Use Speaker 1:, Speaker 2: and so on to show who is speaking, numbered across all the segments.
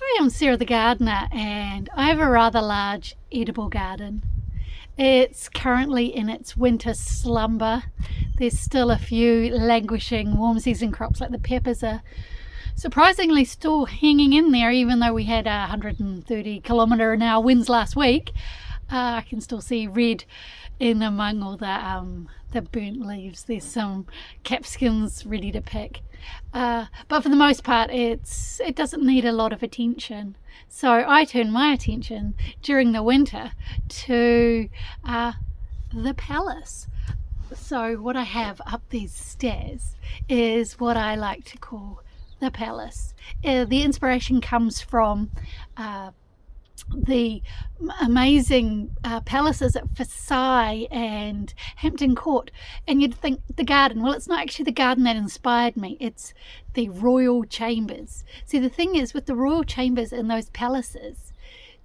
Speaker 1: Hi, I'm Sarah the gardener, and I have a rather large edible garden. It's currently in its winter slumber. There's still a few languishing warm season crops like the peppers are surprisingly still hanging in there, even though we had 130-kilometre-an-hour winds last week. I can still see red in among all the burnt leaves. There's some capsicums ready to pick. But for the most part, it doesn't need a lot of attention. So I turn my attention during the winter to the palace. So what I have up these stairs is what I like to call the palace. The inspiration comes from the amazing palaces at Versailles and Hampton Court, and you'd think the garden. Well, it's not actually the garden that inspired me, it's the royal chambers. See, the thing is with the royal chambers in those palaces,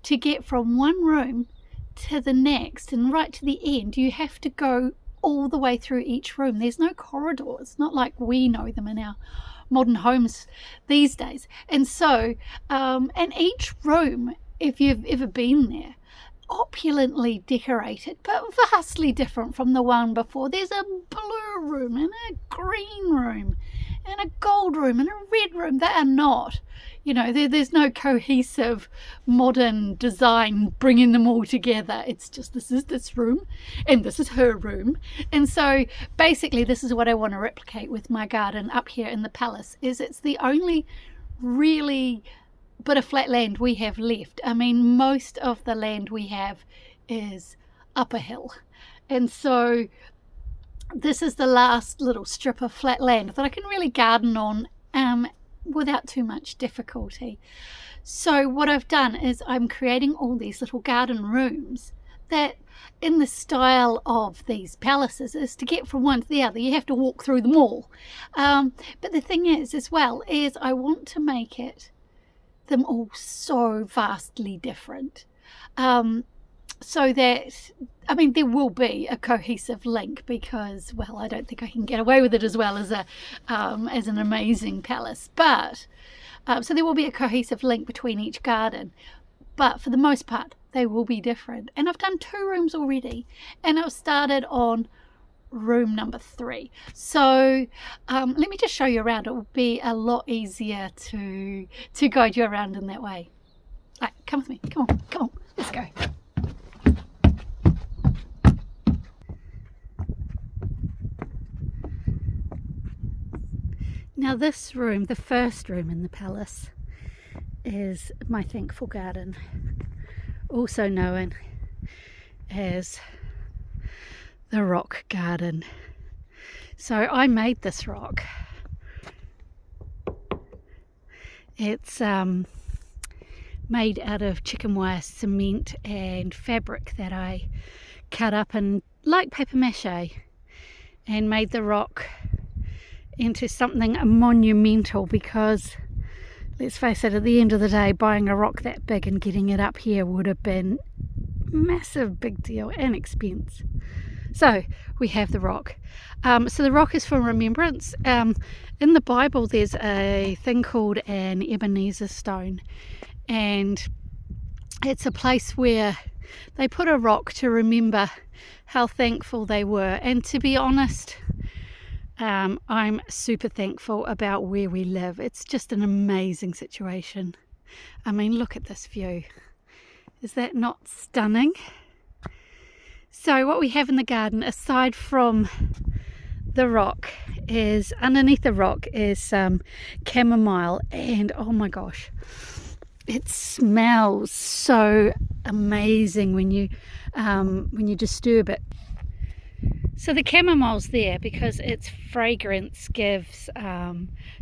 Speaker 1: to get from one room to the next and right to the end, you have to go all the way through each room. There's no corridor. It's not like we know them in our modern homes these days. And so and each room, if you've ever been there, opulently decorated but vastly different from the one before. There's a blue room and a green room and a gold room and a red room. They are not, there's no cohesive modern design bringing them all together. It's just, this is this room and this is her room. And so basically this is what I want to replicate with my garden up here in the palace. Is it's the only really bit of flat land we have left. I mean, most of the land we have is up a hill, and so this is the last little strip of flat land that I can really garden on without too much difficulty. So what I've done is I'm creating all these little garden rooms that, in the style of these palaces, is to get from one to the other you have to walk through them all. But the thing is, as well, is I want to make them all so vastly different, so that, I mean, there will be a cohesive link, because, well, I don't think I can get away with it as well as an amazing palace, but so there will be a cohesive link between each garden, but for the most part they will be different. And I've done 2 rooms already, and I've started on room number 3. So let me just show you around. It will be a lot easier to guide you around in that way. Right, come with me. Come on, let's go. Now this room, the first room in the palace, is my thankful garden, also known as the rock garden. So I made this rock. It's made out of chicken wire cement and fabric that I cut up and like paper mache, and made the rock into something monumental, because let's face it, at the end of the day, buying a rock that big and getting it up here would have been massive big deal and expense. So we have the rock. So the rock is for remembrance. In the Bible there's a thing called an Ebenezer stone, and it's a place where they put a rock to remember how thankful they were. And to be honest, I'm super thankful about where we live. It's just an amazing situation. I mean, look at this view. Is that not stunning? So what we have in the garden, aside from the rock, is underneath the rock is some chamomile, and oh my gosh, it smells so amazing when you disturb it. So the chamomile's there because its fragrance gives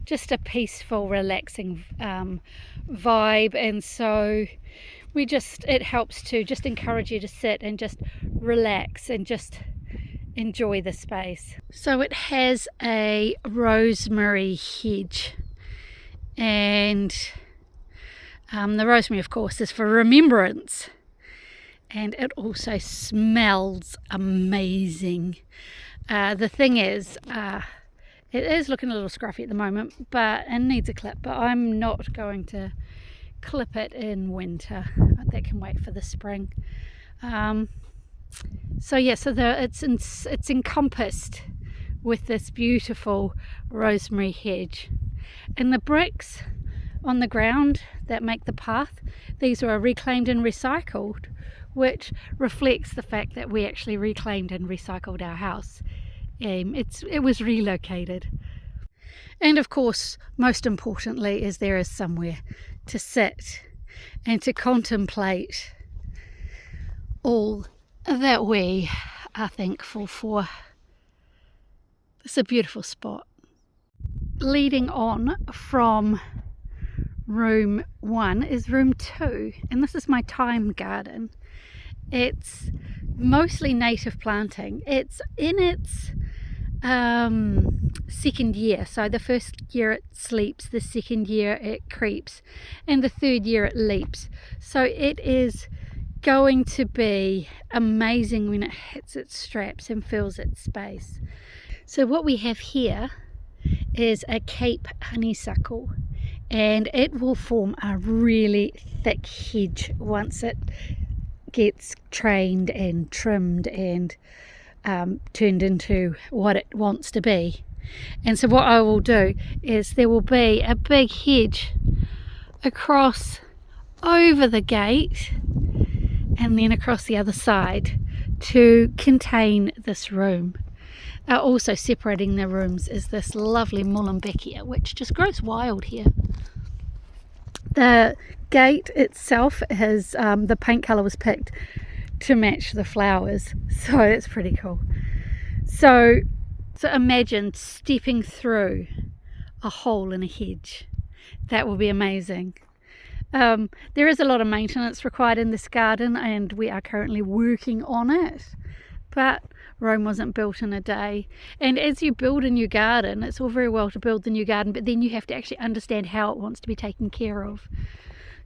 Speaker 1: just a peaceful, relaxing vibe, and so it helps to just encourage you to sit and just relax and just enjoy the space. So it has a rosemary hedge, and the rosemary, of course, is for remembrance, and it also smells amazing. The thing is, it is looking a little scruffy at the moment, and needs a clip, but I'm not going to clip it in winter. That can wait for the spring. So yeah, so it's encompassed with this beautiful rosemary hedge. And the bricks on the ground that make the path, these were reclaimed and recycled, which reflects the fact that we actually reclaimed and recycled our house. It was relocated. And of course, most importantly, is there is somewhere to sit and to contemplate all that we are thankful for. It's a beautiful spot. Leading on from room 1 is room 2, and this is my thyme garden. It's mostly native planting. It's in its second year. So the first year it sleeps, the second year it creeps, and the third year it leaps. So it is going to be amazing when it hits its straps and fills its space. So what we have here is a Cape honeysuckle, and it will form a really thick hedge once it gets trained and trimmed and turned into what it wants to be. And so what I will do is there will be a big hedge across over the gate and then across the other side to contain this room. Also separating the rooms is this lovely Mullumbeckia, which just grows wild here. The gate itself has the paint colour was picked to match the flowers, so it's pretty cool. So imagine stepping through a hole in a hedge. That will be amazing. There is a lot of maintenance required in this garden, and we are currently working on it, but Rome wasn't built in a day. And as you build a new garden, it's all very well to build the new garden, but then you have to actually understand how it wants to be taken care of.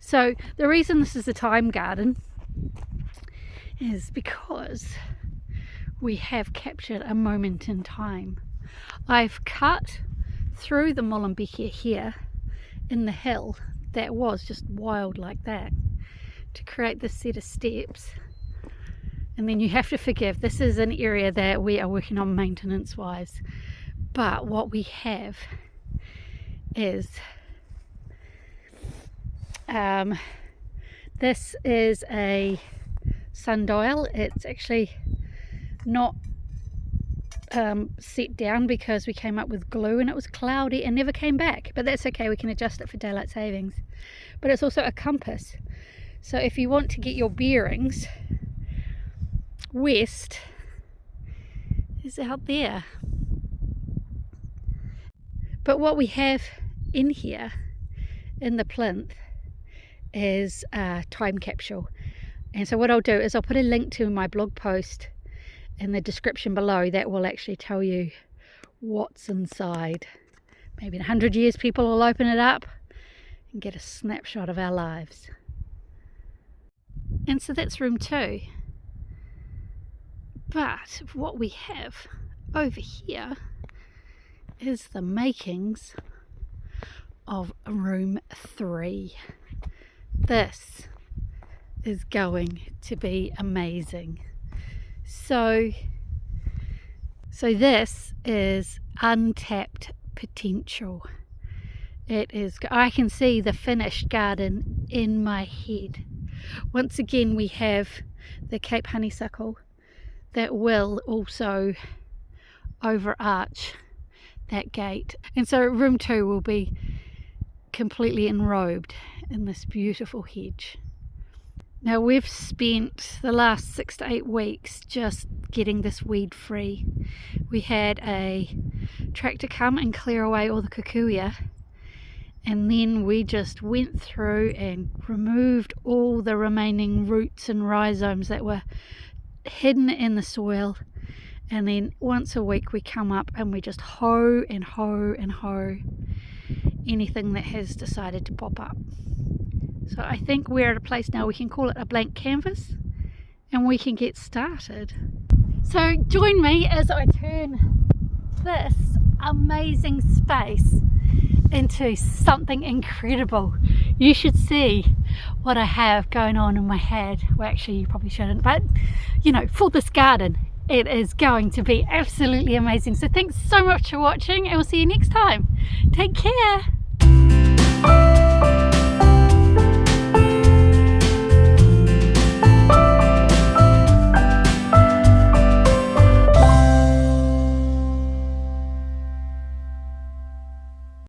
Speaker 1: So the reason this is a thyme garden is because we have captured a moment in time. I've cut through the Mullumbeckia here in the hill that was just wild like that to create this set of steps. And then you have to forgive, this is an area that we are working on maintenance wise, but what we have is this is a sundial. It's actually not set down because we came up with glue and it was cloudy and never came back, but that's okay, we can adjust it for daylight savings. But it's also a compass, so if you want to get your bearings, west is out there. But what we have in here in the plinth is a time capsule, and so what I'll do is I'll put a link to my blog post in the description below that will actually tell you what's inside. Maybe in 100 years people will open it up and get a snapshot of our lives. And so that's room 2. But what we have over here is the makings of room 3. This is going to be amazing. So this is untapped potential. It is, I can see the finished garden in my head. Once again, we have the Cape honeysuckle that will also overarch that gate, and so room 2 will be completely enrobed in this beautiful hedge. Now we've spent the last 6 to 8 weeks just getting this weed free. We had a tractor come and clear away all the kikuya, and then we just went through and removed all the remaining roots and rhizomes that were hidden in the soil. And then once a week we come up and we just hoe and hoe and hoe anything that has decided to pop up. So I think we're at a place now we can call it a blank canvas and we can get started. So join me as I turn this amazing space into something incredible. You should see what I have going on in my head. Well, actually you probably shouldn't, but you know, for this garden it is going to be absolutely amazing. So thanks so much for watching, and we'll see you next time. Take care.